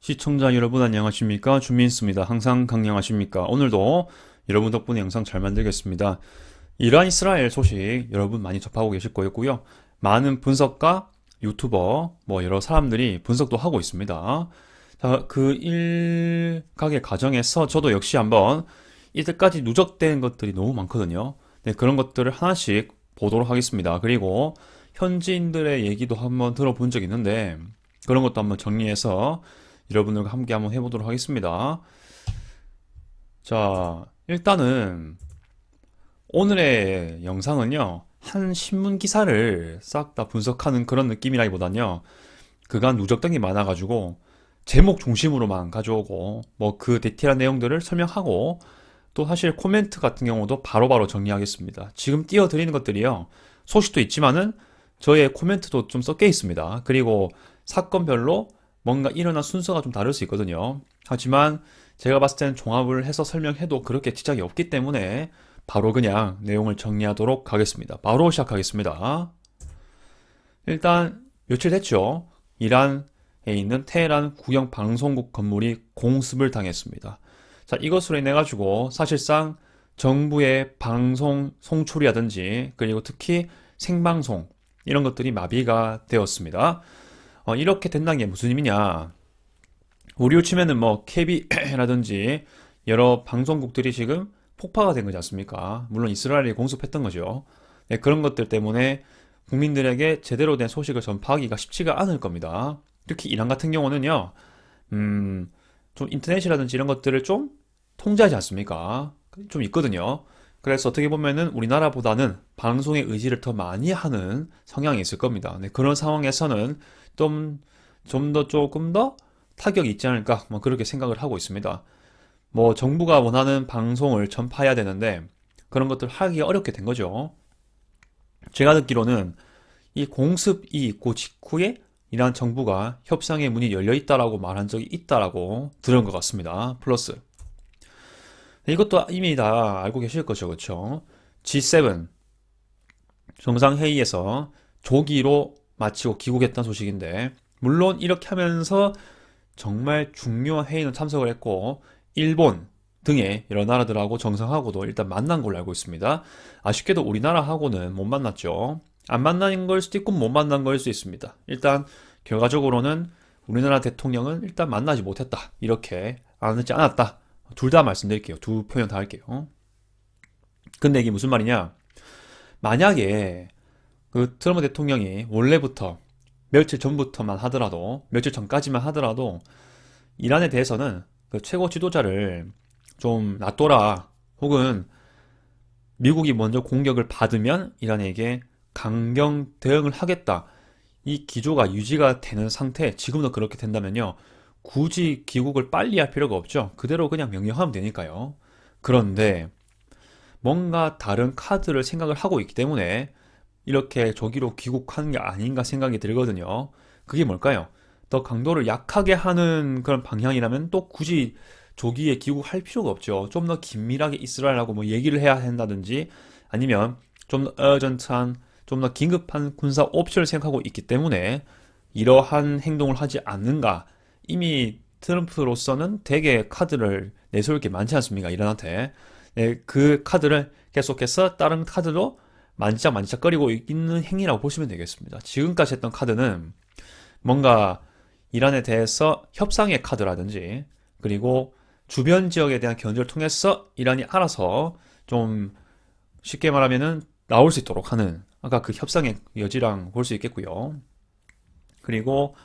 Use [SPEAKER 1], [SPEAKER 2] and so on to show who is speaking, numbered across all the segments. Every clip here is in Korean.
[SPEAKER 1] 시청자 여러분 안녕하십니까? 주민수입니다. 항상 강령하십니까? 오늘도 여러분 덕분에 영상 잘 만들겠습니다. 이란 이스라엘 소식 여러분 많이 접하고 계실 거였고요. 많은 분석가, 유튜버, 여러 사람들이 분석도 하고 있습니다. 자, 그 일각의 과정에서 저도 역시 한번 이때까지 누적된 것들이 너무 많거든요. 네, 그런 것들을 하나씩 보도록 하겠습니다. 그리고 현지인들의 얘기도 한번 들어본 적이 있는데 그런 것도 한번 정리해서 여러분들과 함께 한번 해보도록 하겠습니다. 자, 일단은 오늘의 영상은요, 한 신문 기사를 싹 다 분석하는 그런 느낌이라기보단요, 그간 누적된 게 많아가지고 제목 중심으로만 가져오고 그 디테일한 내용들을 설명하고 또 사실 코멘트 같은 경우도 바로바로 정리하겠습니다. 지금 띄워드리는 것들이요, 소식도 있지만은 저의 코멘트도 좀 섞여 있습니다. 그리고 사건별로 뭔가 일어난 순서가 좀 다를 수 있거든요. 하지만 제가 봤을 때는 종합을 해서 설명해도 그렇게 지장이 없기 때문에 바로 그냥 내용을 정리하도록 하겠습니다. 바로 시작하겠습니다. 일단 며칠 됐죠. 이란에 있는 테헤란 국영 방송국 건물이 공습을 당했습니다. 자, 이것으로 인해 가지고 사실상 정부의 방송 송출이라든지 그리고 특히 생방송 이런 것들이 마비가 되었습니다. 이렇게 된다는 게 무슨 의미냐? 우리로 치면은 KB라든지 여러 방송국들이 지금 폭파가 된 거지 않습니까? 물론 이스라엘이 공습했던 거죠. 네, 그런 것들 때문에 국민들에게 제대로 된 소식을 전파하기가 쉽지가 않을 겁니다. 특히 이란 같은 경우는요, 좀 인터넷이라든지 이런 것들을 좀 통제하지 않습니까? 좀 있거든요. 그래서 어떻게 보면은 우리나라보다는 방송의 의지를 더 많이 하는 성향이 있을 겁니다. 네, 그런 상황에서는 좀 더 조금 더 타격이 있지 않을까 그렇게 생각을 하고 있습니다. 정부가 원하는 방송을 전파해야 되는데 그런 것들을 하기가 어렵게 된 거죠. 제가 듣기로는 이 공습이 있고 직후에 이란 정부가 협상의 문이 열려 있다라고 말한 적이 있다라고 들은 것 같습니다. 플러스 이것도 이미 다 알고 계실 거죠, 그렇죠? G7 정상회의에서 조기로 마치고 귀국했다는 소식인데 물론 이렇게 하면서 정말 중요한 회의는 참석을 했고 일본 등의 여러 나라들하고 정상하고도 일단 만난 걸로 알고 있습니다. 아쉽게도 우리나라하고는 못 만났죠. 안 만난 걸 수도 있고 못 만난 걸 수도 있습니다. 일단 결과적으로는 우리나라 대통령은 일단 만나지 못했다. 이렇게 만나지 않았다. 둘 다 말씀드릴게요. 두 표현 다 할게요. 근데 이게 무슨 말이냐? 만약에 그 트럼프 대통령이 원래부터 며칠 전부터만 하더라도 며칠 전까지만 하더라도 이란에 대해서는 그 최고 지도자를 좀 놔둬라 혹은 미국이 먼저 공격을 받으면 이란에게 강경 대응을 하겠다 이 기조가 유지가 되는 상태 지금도 그렇게 된다면요 굳이 귀국을 빨리 할 필요가 없죠. 그대로 그냥 명령하면 되니까요. 그런데 뭔가 다른 카드를 생각을 하고 있기 때문에 이렇게 조기로 귀국하는 게 아닌가 생각이 들거든요. 그게 뭘까요? 더 강도를 약하게 하는 그런 방향이라면 또 굳이 조기에 귀국할 필요가 없죠. 좀 더 긴밀하게 이스라엘하고 얘기를 해야 한다든지 아니면 좀 더 어전트한, 좀 더 긴급한 군사 옵션을 생각하고 있기 때문에 이러한 행동을 하지 않는가. 이미 트럼프로서는 되게 카드를 내세울 게 많지 않습니까? 이란한테. 네, 그 카드를 계속해서 다른 카드로 만지작만지작거리고 있는 행위라고 보시면 되겠습니다. 지금까지 했던 카드는 뭔가 이란에 대해서 협상의 카드라든지 그리고 주변 지역에 대한 견제를 통해서 이란이 알아서 좀 쉽게 말하면은 나올 수 있도록 하는 아까 그 협상의 여지랑 볼 수 있겠고요. 그리고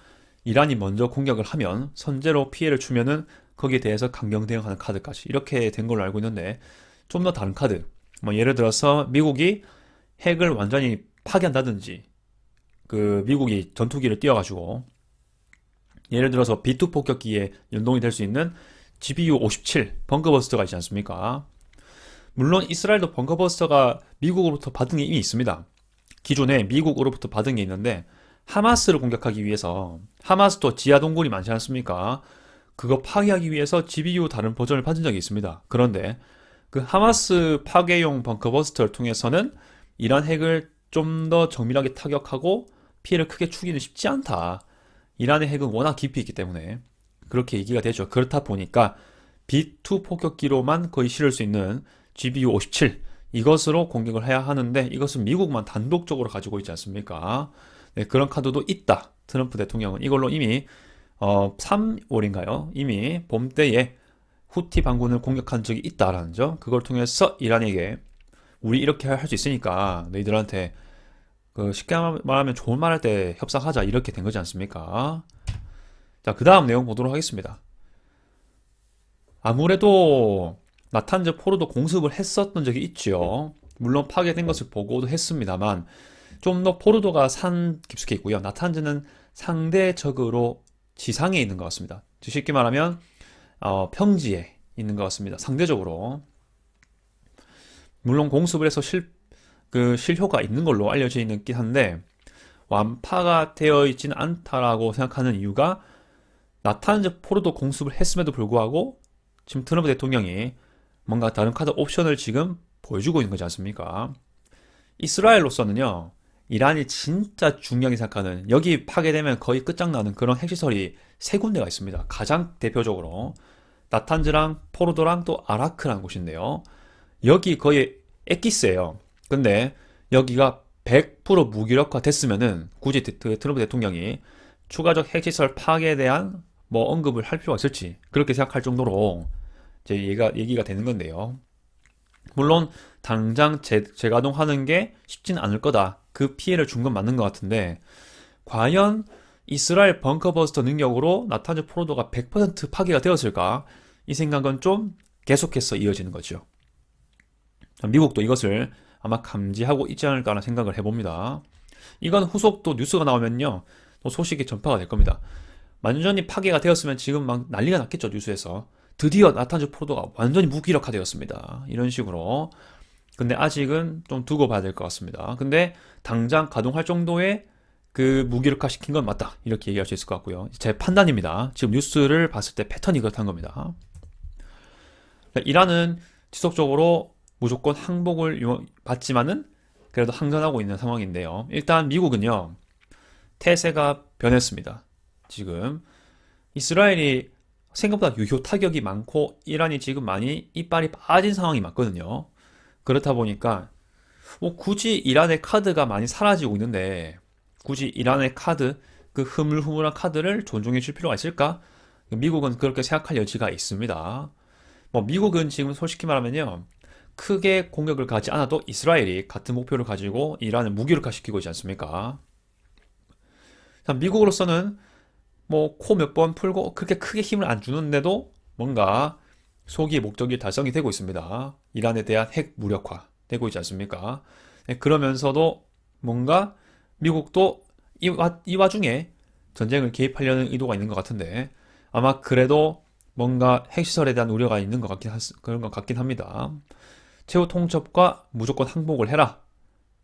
[SPEAKER 1] 이란이 먼저 공격을 하면 선제로 피해를 주면은 거기에 대해서 강경 대응하는 카드까지 이렇게 된 걸로 알고 있는데 좀 더 다른 카드 예를 들어서 미국이 핵을 완전히 파괴한다든지 그 미국이 전투기를 띄워가지고 예를 들어서 B2 폭격기에 연동이 될 수 있는 GBU-57 벙커버스터가 있지 않습니까? 물론 이스라엘도 벙커버스터가 미국으로부터 받은 게 이미 있습니다. 기존에 미국으로부터 받은 게 있는데 하마스를 공격하기 위해서 하마스도 지하 동굴이 많지 않습니까? 그거 파괴하기 위해서 GBU 다른 버전을 받은 적이 있습니다. 그런데 그 하마스 파괴용 벙커버스터를 통해서는 이란 핵을 좀 더 정밀하게 타격하고 피해를 크게 주기는 쉽지 않다. 이란의 핵은 워낙 깊이 있기 때문에 그렇게 얘기가 되죠. 그렇다 보니까 B2 폭격기로만 거의 실을 수 있는 GBU-57 이것으로 공격을 해야 하는데 이것은 미국만 단독적으로 가지고 있지 않습니까? 네, 그런 카드도 있다. 트럼프 대통령은 이걸로 이미 3월인가요? 이미 봄 때에 후티 반군을 공격한 적이 있다라는 점. 그걸 통해서 이란에게 우리 이렇게 할 수 있으니까 너희들한테 쉽게 말하면 좋은 말 할 때 협상하자 이렇게 된 거지 않습니까? 자, 그 다음 내용 보도록 하겠습니다. 아무래도 나탄즈 포로도 공습을 했었던 적이 있죠. 물론 파괴된 것을 보고도 했습니다만 좀 더 포르도가 산 깊숙이 있고요. 나탄즈는 상대적으로 지상에 있는 것 같습니다. 쉽게 말하면 평지에 있는 것 같습니다. 상대적으로 물론 공습을 해서 실효가 있는 걸로 알려져 있긴 한데 완파가 되어 있지는 않다라고 생각하는 이유가 나탄즈 포르도 공습을 했음에도 불구하고 지금 트럼프 대통령이 뭔가 다른 카드 옵션을 지금 보여주고 있는 거지 않습니까? 이스라엘로서는요, 이란이 진짜 중요하게 생각하는, 여기 파괴되면 거의 끝장나는 그런 핵시설이 세 군데가 있습니다. 가장 대표적으로 나탄즈랑 포르도랑 또 아라크라는 곳인데요. 여기 거의 엑기스예요. 근데 여기가 100% 무기력화 됐으면은 굳이 트럼프 대통령이 추가적 핵시설 파괴에 대한 뭐 언급을 할 필요가 있을지 그렇게 생각할 정도로 이제 얘기가 되는 건데요. 물론 당장 재가동하는 게 쉽진 않을 거다. 그 피해를 준 건 맞는 것 같은데 과연 이스라엘 벙커버스터 능력으로 나탄즈 포로도가 100% 파괴가 되었을까? 이 생각은 좀 계속해서 이어지는 거죠. 미국도 이것을 아마 감지하고 있지 않을까라는 생각을 해봅니다. 이건 후속 또 뉴스가 나오면요, 또 소식이 전파가 될 겁니다. 완전히 파괴가 되었으면 지금 막 난리가 났겠죠, 뉴스에서. 드디어 나탄즈 포로도가 완전히 무기력화되었습니다. 이런 식으로. 근데 아직은 좀 두고 봐야 될 것 같습니다. 근데 당장 가동할 정도의 그 무기력화 시킨 건 맞다. 이렇게 얘기할 수 있을 것 같고요. 제 판단입니다. 지금 뉴스를 봤을 때 패턴이 그렇다는 겁니다. 이란은 지속적으로 무조건 항복을 받지만은 그래도 항전하고 있는 상황인데요. 일단 미국은요, 태세가 변했습니다. 지금 이스라엘이 생각보다 유효 타격이 많고 이란이 지금 많이 이빨이 빠진 상황이 맞거든요. 그렇다 보니까 뭐 굳이 이란의 카드가 많이 사라지고 있는데 굳이 이란의 카드, 그 흐물흐물한 카드를 존중해 줄 필요가 있을까? 미국은 그렇게 생각할 여지가 있습니다. 뭐 미국은 지금 솔직히 말하면요, 크게 공격을 가지 않아도 이스라엘이 같은 목표를 가지고 이란을 무기력화시키고 있지 않습니까? 미국으로서는 뭐 코 몇 번 풀고 그렇게 크게 힘을 안 주는데도 뭔가 소기의 목적이 달성이 되고 있습니다. 이란에 대한 핵 무력화 되고 있지 않습니까? 네, 그러면서도 뭔가 미국도 이 와중에 전쟁을 개입하려는 의도가 있는 것 같은데 아마 그래도 뭔가 핵시설에 대한 우려가 있는 그런 것 같긴 합니다. 최후 통첩과 무조건 항복을 해라.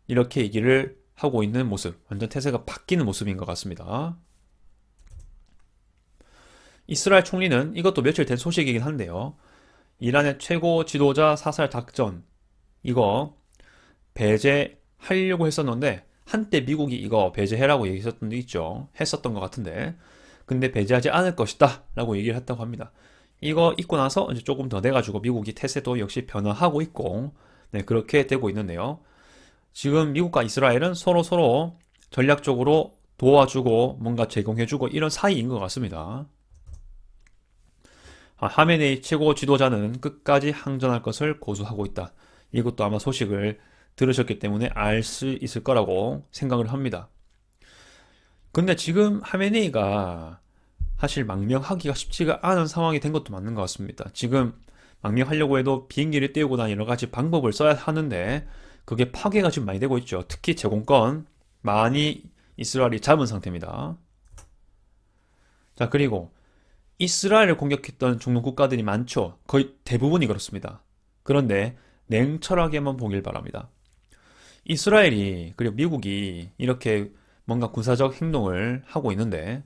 [SPEAKER 1] 이렇게 얘기를 하고 있는 모습, 완전 태세가 바뀌는 모습인 것 같습니다. 이스라엘 총리는 이것도 며칠 된 소식이긴 한데요. 이란의 최고 지도자 사살 작전, 이거 배제하려고 했었는데 한때 미국이 이거 배제해라고 얘기했었던 게 있죠. 했었던 것 같은데 근데 배제하지 않을 것이다 라고 얘기를 했다고 합니다. 이거 있고 나서 이제 조금 더 돼가지고 미국이 태세도 역시 변화하고 있고, 네, 그렇게 되고 있는데요. 지금 미국과 이스라엘은 서로 전략적으로 도와주고 뭔가 제공해주고 이런 사이인 것 같습니다. 하메네이 최고 지도자는 끝까지 항전할 것을 고수하고 있다. 이것도 아마 소식을 들으셨기 때문에 알 수 있을 거라고 생각을 합니다. 근데 지금 하메네이가 사실 망명하기가 쉽지가 않은 상황이 된 것도 맞는 것 같습니다. 지금 망명하려고 해도 비행기를 띄우거나 여러 가지 방법을 써야 하는데 그게 파괴가 지금 많이 되고 있죠. 특히 제공권 많이 이스라엘이 잡은 상태입니다. 자, 그리고 이스라엘을 공격했던 중동 국가들이 많죠. 거의 대부분이 그렇습니다. 그런데 냉철하게만 보길 바랍니다. 이스라엘이 그리고 미국이 이렇게 뭔가 군사적 행동을 하고 있는데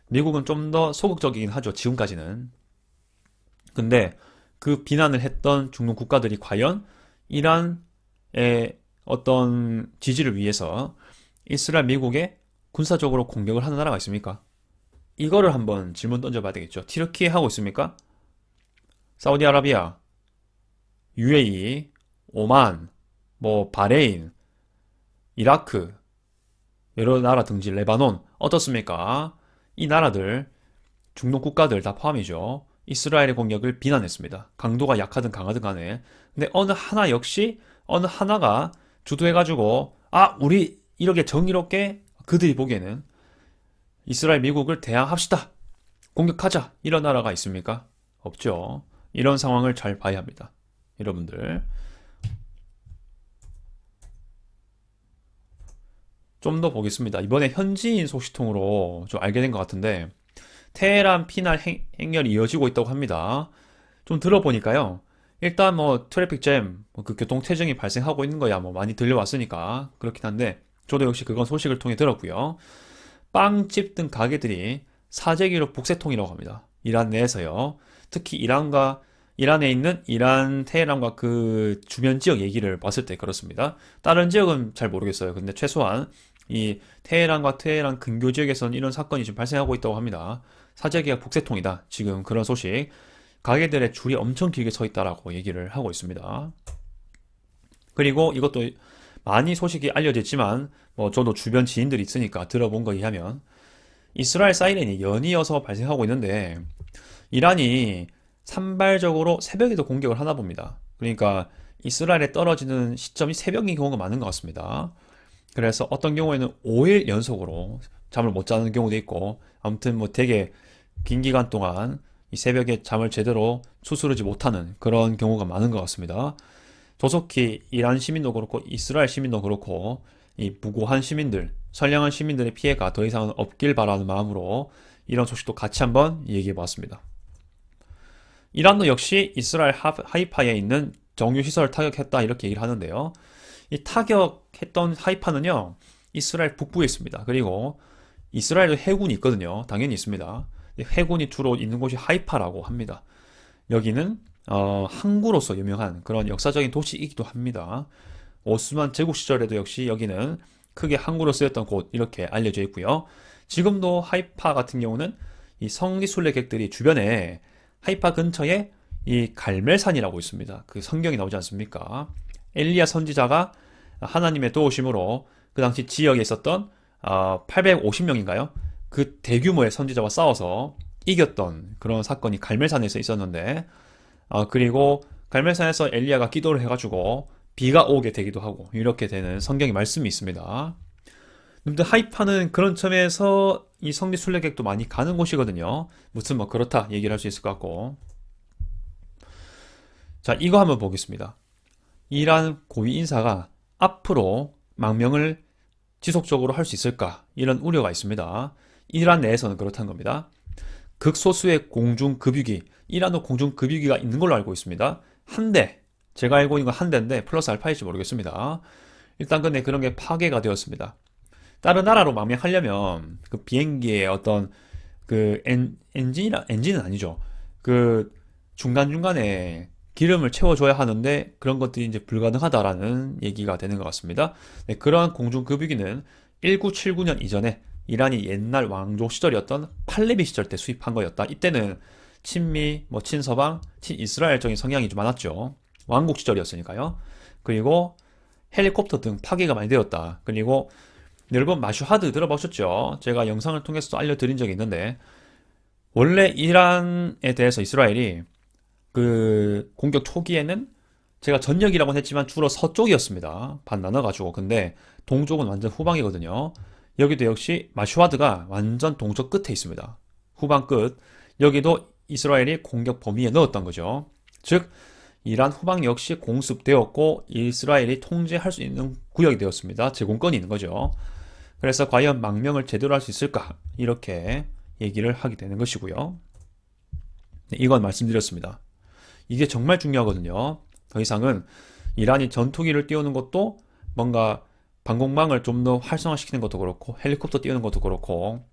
[SPEAKER 1] 미국은 좀 더 소극적이긴 하죠. 지금까지는. 근데 그 비난을 했던 중동 국가들이 과연 이란의 어떤 지지를 위해서 이스라엘, 미국에 군사적으로 공격을 하는 나라가 있습니까? 이거를 한번 질문 던져봐야 되겠죠. 튀르키예 하고 있습니까? 사우디아라비아, UAE, 오만, 뭐 바레인, 이라크, 여러 나라 등지, 레바논 어떻습니까? 이 나라들 중동 국가들 다 포함이죠. 이스라엘의 공격을 비난했습니다. 강도가 약하든 강하든 간에. 근데 어느 하나 역시 어느 하나가 주도해가지고 우리 이렇게 정의롭게 그들이 보기에는 이스라엘 미국을 대항합시다. 공격하자. 이런 나라가 있습니까? 없죠. 이런 상황을 잘 봐야 합니다. 여러분들. 좀 더 보겠습니다. 이번에 현지인 소식통으로 좀 알게 된 것 같은데 테헤란 피날 행렬이 이어지고 있다고 합니다. 좀 들어보니까요. 일단 뭐 트래픽 잼, 그 교통 체증이 발생하고 있는 거야 뭐 많이 들려왔으니까 그렇긴 한데 저도 역시 그건 소식을 통해 들었고요. 빵집 등 가게들이 사재기로 북새통이라고 합니다. 이란 내에서요. 특히 이란에 있는 이란 테헤란과 그 주변 지역 얘기를 봤을 때 그렇습니다. 다른 지역은 잘 모르겠어요. 근데 최소한 이 테헤란과 테헤란 근교 지역에서는 이런 사건이 지금 발생하고 있다고 합니다. 사재기가 북새통이다. 지금 그런 소식. 가게들의 줄이 엄청 길게 서 있다라고 얘기를 하고 있습니다. 그리고 이것도 많이 소식이 알려졌지만 뭐 저도 주변 지인들이 있으니까 들어본 거에 의하면 이스라엘 사이렌이 연이어서 발생하고 있는데 이란이 산발적으로 새벽에도 공격을 하나 봅니다. 그러니까 이스라엘에 떨어지는 시점이 새벽인 경우가 많은 것 같습니다. 그래서 어떤 경우에는 5일 연속으로 잠을 못 자는 경우도 있고 아무튼 뭐 되게 긴 기간 동안 이 새벽에 잠을 제대로 수스르지 못하는 그런 경우가 많은 것 같습니다. 조속히 이란 시민도 그렇고 이스라엘 시민도 그렇고 이 무고한 시민들, 선량한 시민들의 피해가 더 이상은 없길 바라는 마음으로 이런 소식도 같이 한번 얘기해 보았습니다. 이란도 역시 이스라엘 하이파에 있는 정유시설을 타격했다 이렇게 얘기를 하는데요. 이 타격했던 하이파는요, 이스라엘 북부에 있습니다. 그리고 이스라엘도 해군이 있거든요. 당연히 있습니다. 해군이 주로 있는 곳이 하이파라고 합니다. 여기는 항구로서 유명한 그런 역사적인 도시이기도 합니다. 오스만 제국 시절에도 역시 여기는 크게 항구로 쓰였던 곳 이렇게 알려져 있고요. 지금도 하이파 같은 경우는 이 성지 순례객들이 주변에 하이파 근처에 이 갈멜산이라고 있습니다. 그 성경이 나오지 않습니까? 엘리야 선지자가 하나님의 도우심으로 그 당시 지역에 있었던 850명인가요? 그 대규모의 선지자와 싸워서 이겼던 그런 사건이 갈멜산에서 있었는데 그리고 갈멜산에서 엘리야가 기도를 해가지고 비가 오게 되기도 하고 이렇게 되는 성경의 말씀이 있습니다. 근데 하이파는 그런 점에서 이 성지 순례객도 많이 가는 곳이거든요. 무슨 뭐 그렇다 얘기를 할 수 있을 것 같고. 자, 이거 한번 보겠습니다. 이란 고위 인사가 앞으로 망명을 지속적으로 할 수 있을까? 이런 우려가 있습니다. 이란 내에서는 그렇다는 겁니다. 극소수의 공중급유기, 이란도 공중급유기가 있는 걸로 알고 있습니다. 한 대, 제가 알고 있는 건 한 대인데 플러스 알파일지 모르겠습니다. 일단 근데 그런 게 파괴가 되었습니다. 다른 나라로 망명하려면 그 비행기의 어떤 그 엔진은 아니죠. 그 중간중간에 기름을 채워줘야 하는데 그런 것들이 이제 불가능하다라는 얘기가 되는 것 같습니다. 네, 그러한 공중급유기는 1979년 이전에 이란이 옛날 왕조 시절이었던 팔레비 시절 때 수입한 거였다. 이때는 친미, 뭐 친서방, 친이스라엘적인 성향이 좀 많았죠. 왕국 시절이었으니까요. 그리고 헬리콥터 등 파괴가 많이 되었다. 그리고 여러분 마슈하드 들어보셨죠? 제가 영상을 통해서도 알려드린 적이 있는데 원래 이란에 대해서 이스라엘이 그 공격 초기에는 제가 전역이라고는 했지만 주로 서쪽이었습니다. 반 나눠가지고. 근데 동쪽은 완전 후방이거든요. 여기도 역시 마슈하드가 완전 동쪽 끝에 있습니다. 후방 끝. 여기도 이스라엘이 공격 범위에 넣었던 거죠. 즉 이란 후방 역시 공습되었고 이스라엘이 통제할 수 있는 구역이 되었습니다. 제공권이 있는 거죠. 그래서 과연 망명을 제대로 할 수 있을까? 이렇게 얘기를 하게 되는 것이고요. 네, 이건 말씀드렸습니다. 이게 정말 중요하거든요. 더 이상은 이란이 전투기를 띄우는 것도 뭔가 방공망을 좀 더 활성화시키는 것도 그렇고 헬리콥터 띄우는 것도 그렇고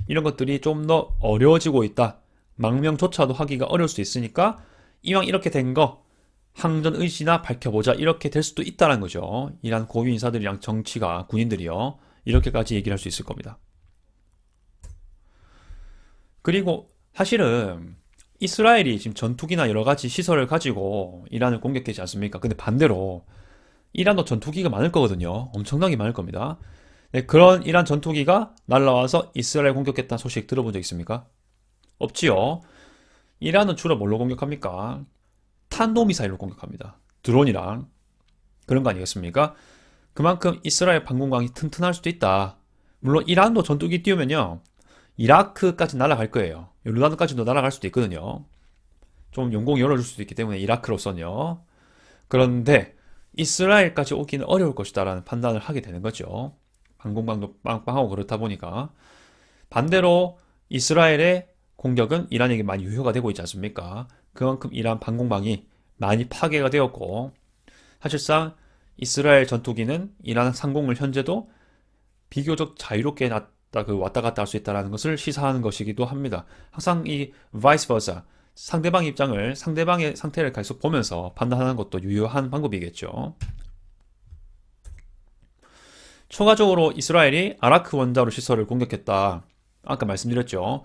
[SPEAKER 1] 이런 것들이 좀 더 어려워지고 있다. 망명조차도 하기가 어려울 수 있으니까 이왕 이렇게 된 거 항전 의지나 밝혀보자 이렇게 될 수도 있다는 거죠. 이란 고위 인사들이랑 정치가 군인들이요. 이렇게까지 얘기를 할 수 있을 겁니다. 그리고 사실은 이스라엘이 지금 전투기나 여러 가지 시설을 가지고 이란을 공격했지 않습니까? 근데 반대로 이란도 전투기가 많을 거거든요. 엄청나게 많을 겁니다. 네, 그런 이란 전투기가 날라와서 이스라엘 공격했다는 소식 들어본 적 있습니까? 없지요. 이란은 주로 뭘로 공격합니까? 탄도미사일로 공격합니다. 드론이랑 그런 거 아니겠습니까? 그만큼 이스라엘 방공망이 튼튼할 수도 있다. 물론 이란도 전투기 띄우면요, 이라크까지 날아갈 거예요. 요르단까지도 날아갈 수도 있거든요. 좀 용공이 열어줄 수도 있기 때문에 이라크로서는요. 그런데 이스라엘까지 오기는 어려울 것이다라는 판단을 하게 되는 거죠. 방공망도 빵빵하고 그렇다 보니까. 반대로 이스라엘의 공격은 이란에게 많이 유효가 되고 있지 않습니까? 그만큼 이란 방공망이 많이 파괴가 되었고, 사실상 이스라엘 전투기는 이란 상공을 현재도 비교적 자유롭게 왔다 갔다 할 수 있다는 것을 시사하는 것이기도 합니다. 항상 이 vice versa, 상대방 입장을, 상대방의 상태를 계속 보면서 판단하는 것도 유효한 방법이겠죠. 추가적으로 이스라엘이 아라크 원자로 시설을 공격했다. 아까 말씀드렸죠.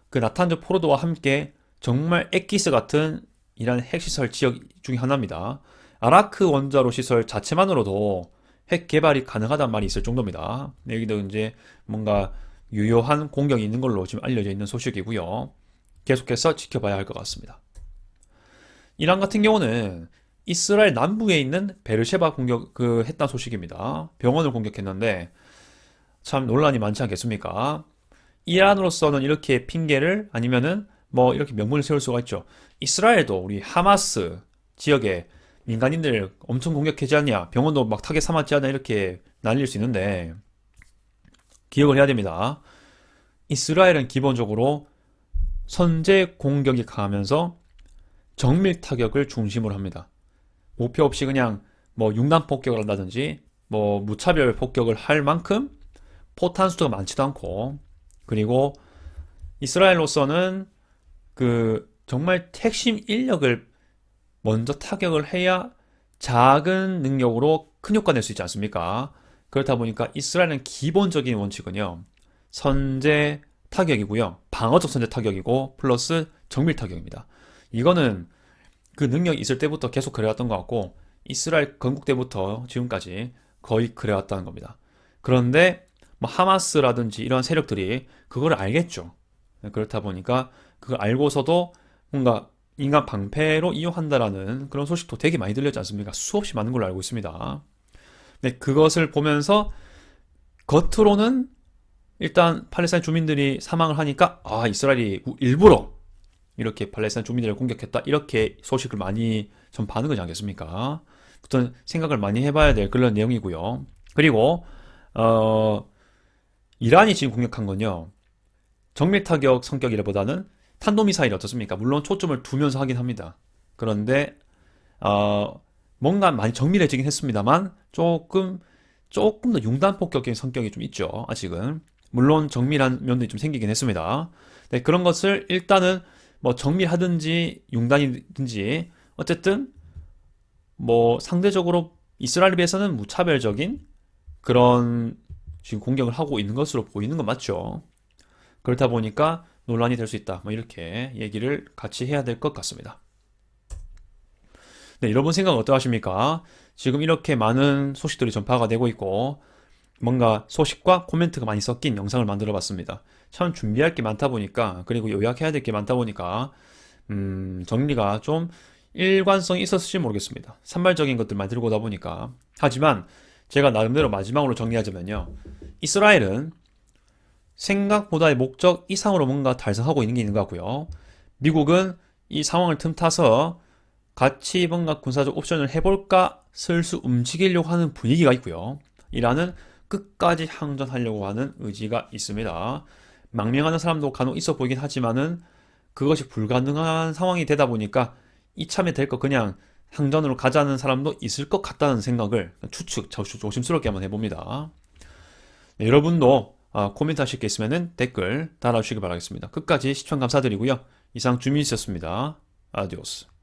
[SPEAKER 1] 그 나탄즈 포로드와 함께 정말 엑기스 같은 이란 핵시설 지역 중에 하나입니다. 아라크 원자로 시설 자체만으로도 핵 개발이 가능하다는 말이 있을 정도입니다. 여기도 이제 뭔가 유효한 공격이 있는 걸로 지금 알려져 있는 소식이고요. 계속해서 지켜봐야 할 것 같습니다. 이란 같은 경우는 이스라엘 남부에 있는 베르셰바 했다는 소식입니다. 병원을 공격했는데 참 논란이 많지 않겠습니까? 이란으로서는 이렇게 핑계를 아니면은 뭐 이렇게 명분을 세울 수가 있죠. 이스라엘도 우리 하마스 지역에 민간인들 엄청 공격하지 않냐, 병원도 막 타겟 삼았지 않냐 이렇게 날릴 수 있는데 기억을 해야 됩니다. 이스라엘은 기본적으로 선제 공격이 강하면서 정밀 타격을 중심으로 합니다. 목표 없이 그냥 뭐 융단 폭격을 한다든지 뭐 무차별 폭격을 할 만큼 포탄 수가 많지도 않고, 그리고 이스라엘로서는 그 정말 핵심 인력을 먼저 타격을 해야 작은 능력으로 큰 효과 낼 수 있지 않습니까? 그렇다 보니까 이스라엘은 기본적인 원칙은요, 선제 타격이고요, 방어적 선제 타격이고 플러스 정밀 타격입니다. 이거는 그 능력이 있을 때부터 계속 그래왔던 것 같고, 이스라엘 건국 때부터 지금까지 거의 그래왔다는 겁니다. 그런데 뭐 하마스라든지 이런 세력들이 그걸 알겠죠. 그렇다 보니까 그걸 알고서도 뭔가 인간 방패로 이용한다라는 그런 소식도 되게 많이 들렸지 않습니까? 수없이 많은 걸로 알고 있습니다. 네, 그것을 보면서 겉으로는 일단 팔레스타인 주민들이 사망을 하니까 이스라엘이 일부러 이렇게 팔레스타인 주민들을 공격했다, 이렇게 소식을 많이 전파하는 거지 않겠습니까? 어떤 생각을 많이 해봐야 될 그런 내용이고요. 그리고 이란이 지금 공격한 건요, 정밀 타격 성격이라보다는 탄도미사일이 어떻습니까? 물론 초점을 두면서 하긴 합니다. 그런데 뭔가 많이 정밀해지긴 했습니다만 조금 더 융단 폭격적인 성격이 좀 있죠. 아직은 물론 정밀한 면도 좀 생기긴 했습니다. 네, 그런 것을 일단은 뭐 정밀하든지 융단이든지 어쨌든 뭐 상대적으로 이스라엘에 비해서는 무차별적인 그런 지금 공격을 하고 있는 것으로 보이는 건 맞죠. 그렇다 보니까 논란이 될 수 있다, 뭐 이렇게 얘기를 같이 해야 될 것 같습니다. 네, 여러분 생각은 어떠하십니까? 지금 이렇게 많은 소식들이 전파가 되고 있고 뭔가 소식과 코멘트가 많이 섞인 영상을 만들어 봤습니다. 참 준비할 게 많다 보니까, 그리고 요약해야 될 게 많다 보니까 정리가 좀 일관성이 있었을지 모르겠습니다. 산발적인 것들만 들고 오다 보니까. 하지만 제가 나름대로 마지막으로 정리하자면요, 이스라엘은 생각보다의 목적 이상으로 뭔가 달성하고 있는 게 있는 것 같고요, 미국은 이 상황을 틈타서 같이 뭔가 군사적 옵션을 해볼까 슬슬 움직이려고 하는 분위기가 있고요, 이란은 끝까지 항전하려고 하는 의지가 있습니다. 망명하는 사람도 간혹 있어 보이긴 하지만은 그것이 불가능한 상황이 되다 보니까 이참에 될 거 그냥 항전으로 가자는 사람도 있을 것 같다는 생각을 추측 조심스럽게 한번 해봅니다. 네, 여러분도 코멘트 하실 게 있으면 댓글 달아주시기 바라겠습니다. 끝까지 시청 감사드리고요. 이상 주민이었습니다. 아디오스.